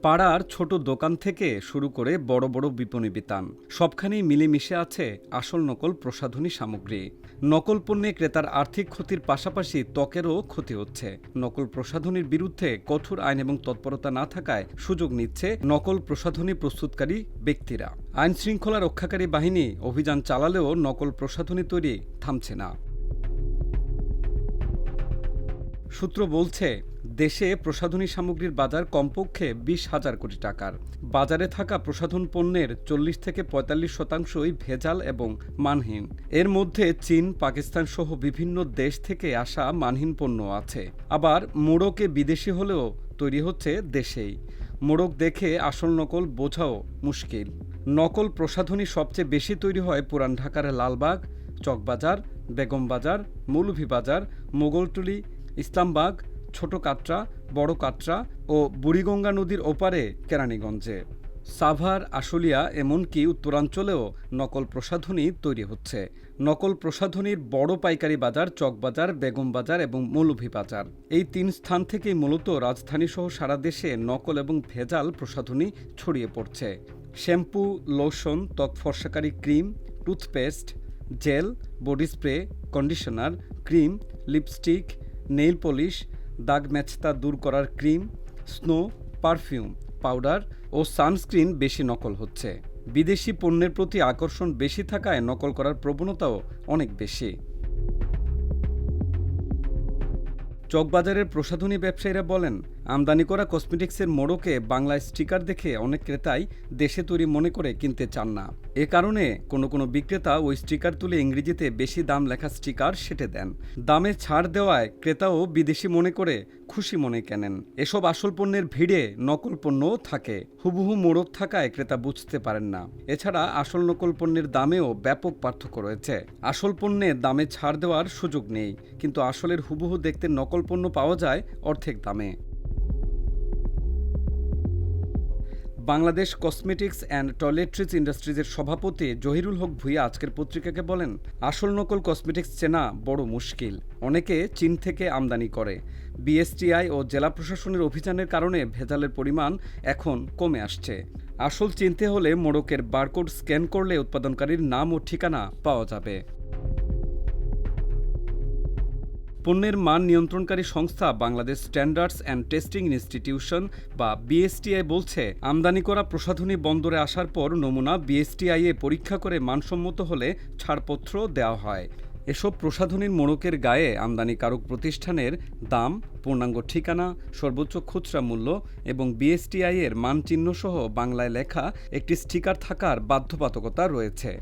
পাড়ার ছোট দোকান থেকে শুরু করে বড় বড় বিপণী বিতান সবখানেই মিলেমিশে আছে আসল নকল প্রসাধনী সামগ্রী। নকল পণ্যে ক্রেতার আর্থিক ক্ষতির পাশাপাশি ত্বকেরও ক্ষতি হচ্ছে। নকল প্রসাধনীর বিরুদ্ধে কঠোর আইন এবং তৎপরতা না থাকায় সুযোগ নিচ্ছে নকল প্রসাধনী প্রস্তুতকারী ব্যক্তিরা। আইন শৃঙ্খলা রক্ষাকারী বাহিনী অভিযান চালালেও নকল প্রসাধনী তৈরি থামছে না। সূত্র বলছে, দেশে প্রসাধনী সামগ্রীর বাজার কমপক্ষে 20,000 কোটি টাকার। বাজারে থাকা প্রসাধন পণ্যের 40 থেকে 45% ভেজাল এবং মানহীন। এর মধ্যে চীন, পাকিস্তান সহ বিভিন্ন দেশ থেকে আসা মানহীন পণ্য আছে। আবার মোড়কে বিদেশি হলেও তৈরি হচ্ছে দেশেই। মোড়ক দেখে আসল নকল বোঝাও মুশকিল। নকল প্রসাধনী সবচেয়ে বেশি তৈরি হয় পুরান ঢাকার লালবাগ, চকবাজার, বেগমবাজার, মৌলভীবাজার, মোগলটুলি, ইসলামবাগ, ছোট কাটরা, বড় কাটরা ও বুড়িগঙ্গা নদীর ওপারে কেরানীগঞ্জে। সাভার, আশুলিয়া এমনকি উত্তরাঞ্চলেও নকল প্রসাধনী তৈরি হচ্ছে। নকল প্রসাধনীর বড় পাইকারি বাজার চকবাজার, বেগমবাজার এবং মৌলভীবাজার। এই 3 স্থান থেকেই মূলত রাজধানীসহ সারা দেশে নকল এবং ভেজাল প্রসাধনী ছড়িয়ে পড়ছে। শ্যাম্পু, লোশন, ত্বক ফর্সাকারী cream, toothpaste, gel, body spray, conditioner, cream, lipstick, nail polish, দাগ মেছতা দূর করার ক্রিম, স্নো, পারফিউম, পাউডার ও সানস্ক্রিন বেশি নকল হচ্ছে। বিদেশি পণ্যের প্রতি আকর্ষণ বেশি থাকায় নকল করার প্রবণতাও অনেক বেশি। চকবাজারের প্রসাধনী ব্যবসায়ীরা বলেন, আমদানি করা কসমেটিক্সের মোড়কে বাংলা স্টিকার দেখে অনেক ক্রেতাই দেশে তৈরি মনে করে কিনতে চান না। এ কারণে কোনো বিক্রেতা ওই স্টিকার তুলে ইংরেজিতে বেশি দাম লেখা স্টিকার সেঁটে দেন। দামে ছাড় দেওয়ায় ক্রেতাও বিদেশি মনে করে খুশি মনে কেনেন। এসব আসল পণ্যের ভিড়ে নকল পণ্যও থাকে। হুবহু মোড়ক থাকায় ক্রেতা বুঝতে পারেন না। এছাড়া আসল নকল পণ্যের দামেও ব্যাপক পার্থক্য রয়েছে। আসল পণ্যে দামে ছাড় দেওয়ার সুযোগ নেই, কিন্তু আসলের হুবহু দেখতে নকল পণ্য পাওয়া যায় অর্ধেক দামে। বাংলাদেশ কসমেটিক্স অ্যান্ড টয়লেট্রিজ ইন্ডাস্ট্রিজের সভাপতি জহিরুল হক ভূঁইয়া আজকের পত্রিকাকে বলেন, আসল নকল কসমেটিক্স চেনা বড় মুশকিল। অনেকে চীন থেকে আমদানি করে। বিএসটিআই ও জেলা প্রশাসনের অভিযানের কারণে ভেজালের পরিমাণ এখন কমে আসছে। আসল চিনতে হলে মোড়কের বারকোড স্ক্যান করলে উৎপাদনকারীর নাম ও ঠিকানা পাওয়া যাবে। পণ্যের মান নিয়ন্ত্রণকারী সংস্থা Bangladesh standards and testing institution বা বিএসটিআই বলছে, আমদানি করা প্রসাধনী বন্দরে আসার পর নমুনা বিএসটিআই-এ পরীক্ষা করে মানসম্মত হলে ছাড়পত্র দেওয়া হয়। এসব প্রসাধনীর মোড়কের গায়ে আমদানিকারক প্রতিষ্ঠানের দাম, পূর্ণাঙ্গ ঠিকানা, সর্বোচ্চ খুচরা মূল্য এবং বিএসটিআই-এর মানচিহ্নসহ বাংলায় লেখা একটি স্টিকার থাকার বাধ্যবাধকতা রয়েছে।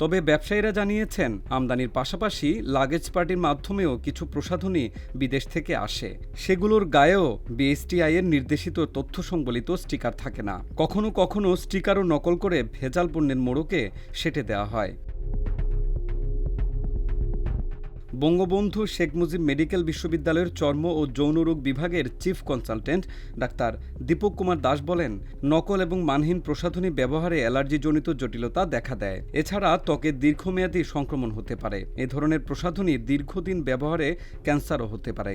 তবে ব্যবসায়ীরা জানিয়েছেন, আমদানির পাশাপাশি লাগেজ পার্টির মাধ্যমেও কিছু প্রসাধনী বিদেশ থেকে আসে। সেগুলোর গায়েও বিএসটিআই-এর নির্দেশিত তথ্য সংবলিত স্টিকার থাকে না। কখনো স্টিকারও নকল করে ভেজাল পণ্যের মোড়কে সেঁটে দেওয়া হয়। বঙ্গবন্ধু শেখ মুজিব মেডিকেল বিশ্ববিদ্যালয়ের চর্ম ও যৌনরোগ বিভাগের চিফ কনসালটেন্ট ডাক্তার দীপক কুমার দাস বলেন, নকল এবং মানহীন প্রসাধনী ব্যবহারে অ্যালার্জিজনিত জটিলতা দেখা দেয়। এছাড়া ত্বকে দীর্ঘমেয়াদী সংক্রমণ হতে পারে। এ ধরনের প্রসাধনী দীর্ঘদিন ব্যবহারে ক্যান্সারও হতে পারে।